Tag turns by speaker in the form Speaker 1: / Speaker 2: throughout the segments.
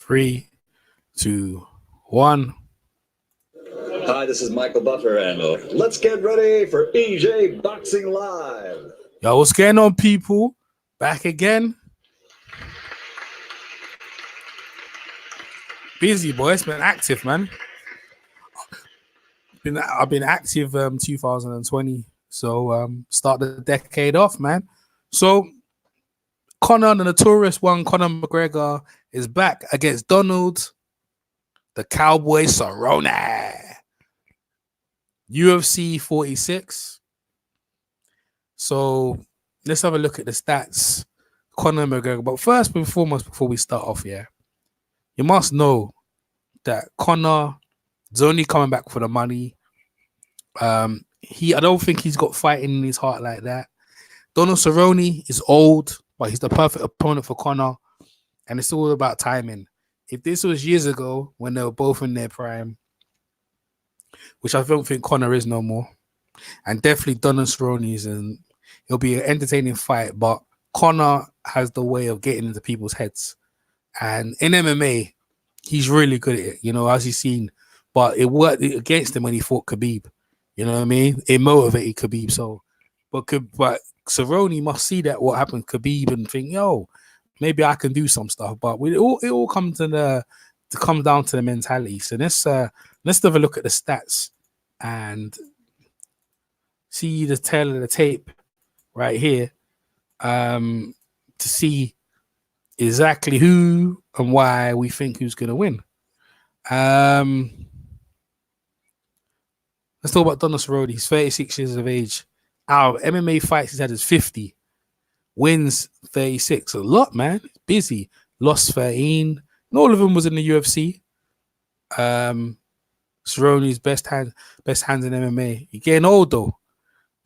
Speaker 1: 3, 2, 1.
Speaker 2: Hi, this is Michael Buffer, and let's get ready for EJ Boxing Live.
Speaker 1: Yo, what's going on, people? Back again. Busy, boy. It's been active, man. I've been active 2020. So start the decade off, man. So Conor, the notorious one, Conor McGregor, is back against Donald, the Cowboy Cerrone. UFC246. So let's have a look at the stats. Conor McGregor. But first and foremost, before we start off, you must know that Conor is only coming back for the money. I don't think he's got fighting in his heart like that. Donald Cerrone is old, but he's the perfect opponent for Conor, and it's all about timing. If this was years ago when they were both in their prime, which I don't think Conor is no more, and definitely Donald Cerrone is, and it'll be an entertaining fight, but Conor has the way of getting into people's heads. And in MMA, he's really good at it, as you've seen. But it worked against him when he fought Khabib. You know what I mean? It motivated Khabib. But Cerrone must see that what happened to Khabib and think, yo, maybe I can do some stuff. But it all comes comes down to the mentality. So let's have a look at the stats and see the tail of the tape right here to see exactly who and why we think who's going to win. Let's talk about Donald Cerrone. He's 36 years of age. Out of MMA fights he's had is 50. Wins 36. A lot, man. Busy. Lost 13. And all of them was in the UFC. Cerrone's best hands in MMA. He's getting old though.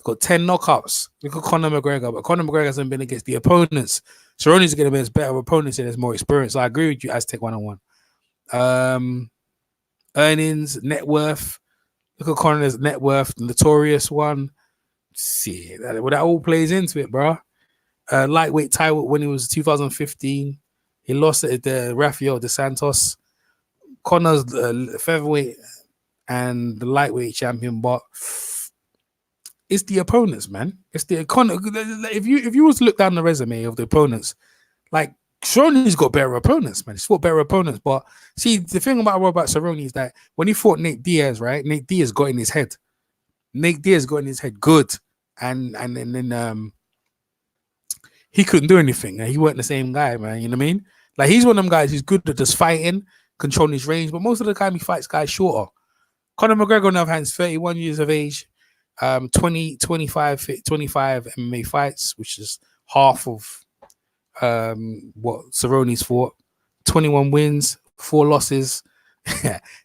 Speaker 1: Got 10 knockouts. Look at Conor McGregor, but Conor McGregor hasn't been against the opponents. Cerrone's going to be better opponents and has more experience. So I agree with you, Aztec 101. Earnings, net worth. Look at Conor's net worth, the notorious one. See, that all plays into it, bro. Lightweight title when he was 2015. He lost it to Rafael dos Santos. Conor's featherweight and the lightweight champion, but it's the opponents, man. It's the Conor. If you was to look down the resume of the opponents, like Cerrone's got better opponents, man. He's fought better opponents. But see, the thing about Cerrone is that when he fought Nate Diaz, right? Nate Diaz got in his head. Good. And then he couldn't do anything. He wasn't the same guy, man. You know what I mean? Like he's one of them guys who's good at just fighting, controlling his range, but most of the time he fights guys shorter. Conor McGregor on the other hand is 31 years of age, 25 MMA fights, which is half of what Cerrone's fought. 21 wins, 4 losses.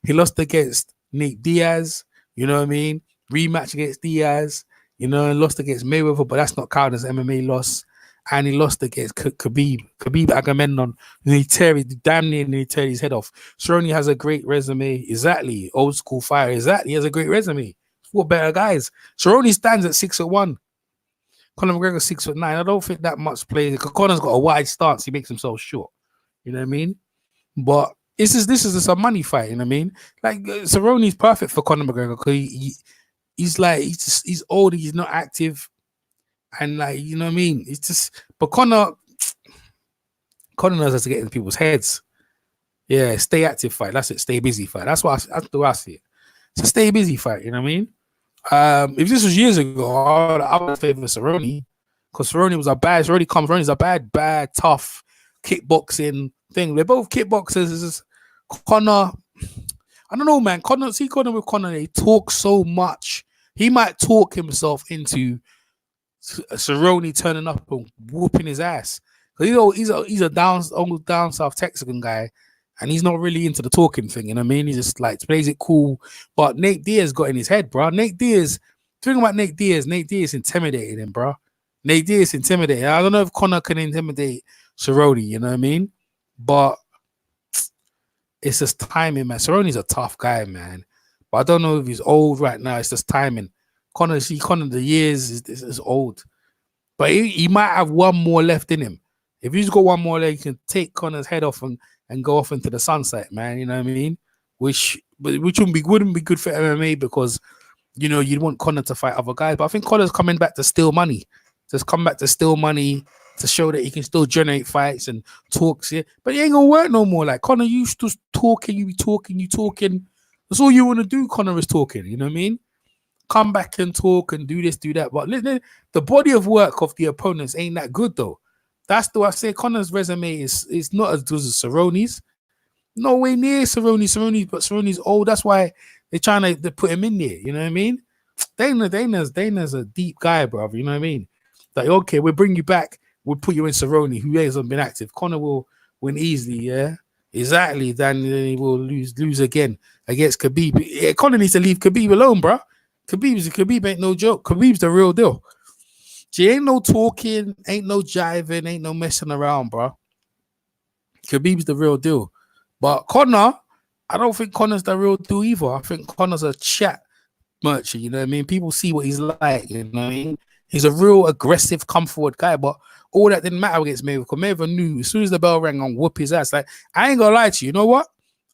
Speaker 1: He lost against Nate Diaz, you know what I mean? Rematch against Diaz, and lost against Mayweather, but that's not counted as MMA loss. And he lost against Khabib Agamemnon. He damn near tear his head off. Cerrone has a great resume. Exactly. Old school fire. Exactly. He has a great resume. 4 better guys. Cerrone stands at 6'1". Conor McGregor 6'9". I don't think that much plays. Conor's got a wide stance. He makes himself short. You know what I mean? But this is just a money fight. You know what I mean? Like Cerrone's perfect for Conor McGregor because he's old. He's not active. And you know what I mean? It's just, but Conor knows how to get in people's heads. Yeah, stay active fight. That's it. Stay busy fight. That's the way I see it. It's a stay busy fight. You know what I mean? If this was years ago, I would favor Cerrone because Cerrone's a bad, tough kickboxing thing. They're both kickboxers. It's just Conor. I don't know, man. Conor with Conor. They talk so much. He might talk himself into Cerrone turning up and whooping his ass because he's a down south Texan guy, and he's not really into the talking thing. You know what I mean? He just plays it cool. But Nate Diaz got in his head, bro. Nate Diaz intimidated him, bro. Nate Diaz intimidated. I don't know if Conor can intimidate Cerrone. You know what I mean? But it's just timing, man. Cerrone's a tough guy, man. But I don't know if he's old right now. It's just timing. Conor, the years is old. But he might have one more left in him. If he's got one more leg, he can take Conor's head off and go off into the sunset, man. You know what I mean? Which wouldn't be good for MMA because you'd want Conor to fight other guys. But I think Conor's coming back to steal money. Just come back to steal money to show that he can still generate fights and talks. Yeah, but it ain't gonna work no more. Like Conor used to talking, you talking. That's all you want to do. Conor is talking. You know what I mean? Come back and talk and do this, do that. But the body of work of the opponents ain't that good though. That's the way I say Conor's resume is not as good as Cerrone's. No way near Cerrone, but Cerrone's old. That's why they're trying to put him in there. You know what I mean? Dana's a deep guy, bro. You know what I mean? Like, okay, we'll bring you back. We'll put you in Cerrone, who hasn't been active. Conor will win easily, yeah? Exactly. Then he will lose again against Khabib. Yeah, Conor needs to leave Khabib alone, bro. Khabib ain't no joke. Khabib's the real deal. She ain't no talking, ain't no jiving, ain't no messing around, bro. Khabib's the real deal. But Conor, I don't think Conor's the real deal either. I think Conor's a chat merchant, you know what I mean? People see what he's like, you know what I mean? He's a real aggressive, come forward guy, but all that didn't matter against Mayweather because Mayweather knew as soon as the bell rang on whoop his ass. Like, I ain't gonna lie to you, you know what?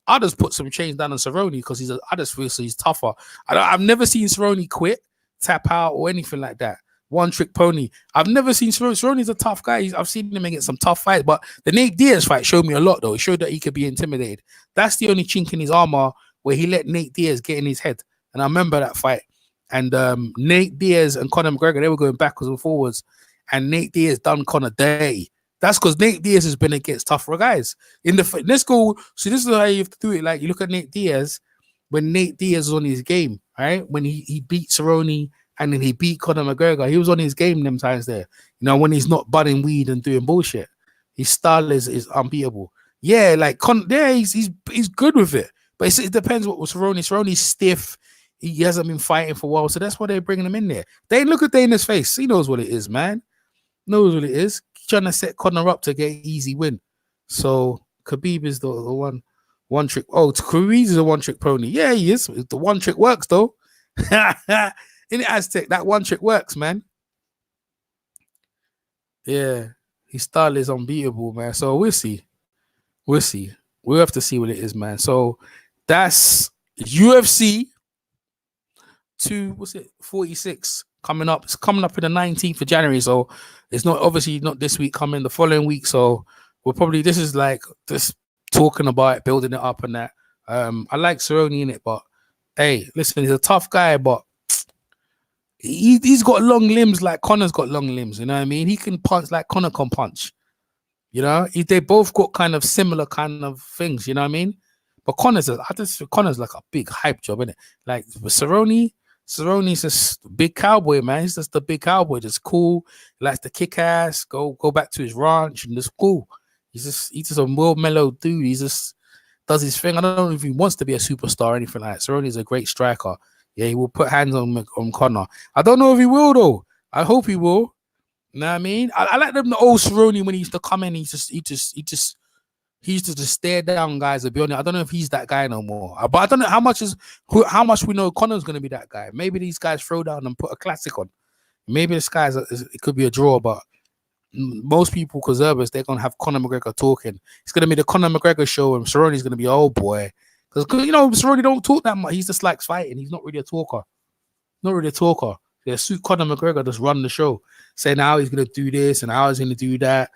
Speaker 1: I'll just put some chains down on Cerrone because I just feel so he's tougher. I've never seen Cerrone quit, tap out, or anything like that. One trick pony. I've never seen Cerrone. Cerrone's a tough guy. I've seen him against some tough fights, but the Nate Diaz fight showed me a lot, though. It showed that he could be intimidated. That's the only chink in his armor where he let Nate Diaz get in his head. And I remember that fight. And Nate Diaz and Conor McGregor, they were going backwards and forwards. And Nate Diaz done Conor dirty. That's because Nate Diaz has been against tougher guys. Let's go. So this is how you have to do it. Like, you look at Nate Diaz when Nate Diaz was on his game, right? When he beat Cerrone and then he beat Conor McGregor. He was on his game them times there. You know, when he's not budding weed and doing bullshit. His style is unbeatable. Yeah, like he's good with it. But it depends what was Cerrone. Cerrone's stiff. He hasn't been fighting for a while, so that's why they're bringing him in there. They look at Dana's face. He knows what it is, man. Knows what it is. He's trying to set Conor up to get an easy win. So Khabib is the one trick. Oh, Khabib is a one trick pony. Yeah, he is. The one trick works though. In the Aztec, that one trick works, man. Yeah, his style is unbeatable, man. So we'll see. We'll have to see what it is, man. So that's UFC 246 coming up. It's coming up in the 19th of January. So it's not obviously not this week, coming the following week. So we're probably this is like just talking about it, building it up and that. I like Cerrone in it, but hey, listen, he's a tough guy, but he's got long limbs like Conor's got long limbs. You know what I mean? He can punch like Conor can punch. You know, they both got kind of similar kind of things. You know what I mean? But Conor's like a big hype job, isn't it? Like Cerrone's just a big cowboy, man. He's just a big cowboy. Just cool. He likes to kick ass. Go back to his ranch and just cool. He's just a well mellow dude. He just does his thing. I don't know if he wants to be a superstar or anything like that. Cerrone's a great striker. Yeah, he will put hands on Conor. I don't know if he will though. I hope he will. You know what I mean? I like the old Cerrone when he used to come in. He used to just stare down guys. To be honest, I don't know if he's that guy no more. But I don't know how much we know Conor's going to be that guy. Maybe these guys throw down and put a classic on. Maybe this guy's it could be a draw, but most people, Conservatives, they're going to have Conor McGregor talking. It's going to be the Conor McGregor show, and Cerrone's going to be, oh boy. Because, Cerrone don't talk that much. He just likes fighting. He's not really a talker. Yeah, suit Conor McGregor just run the show. Saying how he's going to do this and how he's going to do that.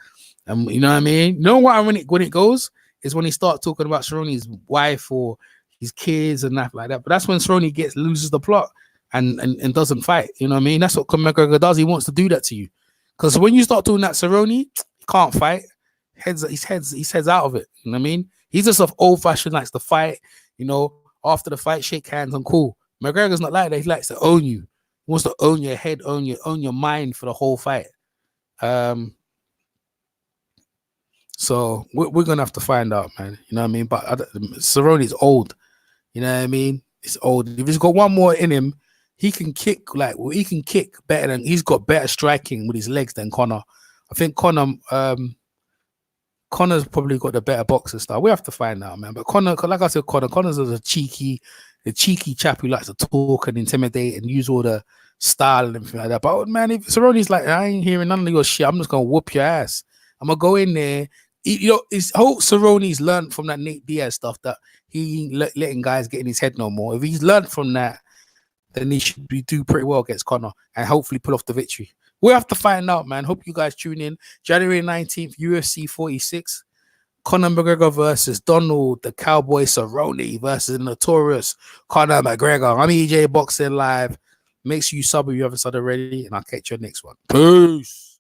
Speaker 1: And you know what I mean? You know what? When it goes is when he starts talking about Cerrone's wife or his kids and that like that. But that's when Cerrone loses the plot and doesn't fight. You know what I mean? That's what Conor McGregor does. He wants to do that to you. Because when you start doing that, Cerrone, he can't fight. His head's out of it. You know what I mean? He's just old-fashioned, likes to fight. You know, after the fight, shake hands and cool. McGregor's not like that. He likes to own you. He wants to own your head, own your mind for the whole fight. So we're gonna have to find out, man. You know what I mean? But Cerrone's old. You know what I mean? It's old. If he's got one more in him, he can kick better than he's got better striking with his legs than Conor. I think Conor's probably got the better boxing style. We have to find out, man. But Conor, like I said, Conor's a cheeky chap who likes to talk and intimidate and use all the style and everything like that. But man, if Cerrone's like, I ain't hearing none of your shit, I'm just gonna whoop your ass. I'm gonna go in there. You know, it's hope Cerrone's learned from that Nate Diaz stuff that he ain't letting guys get in his head no more. If he's learned from that, then he should do pretty well against Conor and hopefully pull off the victory. We'll have to find out, man. Hope you guys tune in. January 19th, UFC 46. Conor McGregor versus Donald, the Cowboy Cerrone versus the notorious Conor McGregor. I'm EJ Boxing Live. Make sure you sub if you haven't subbed already, and I'll catch you next one. Peace.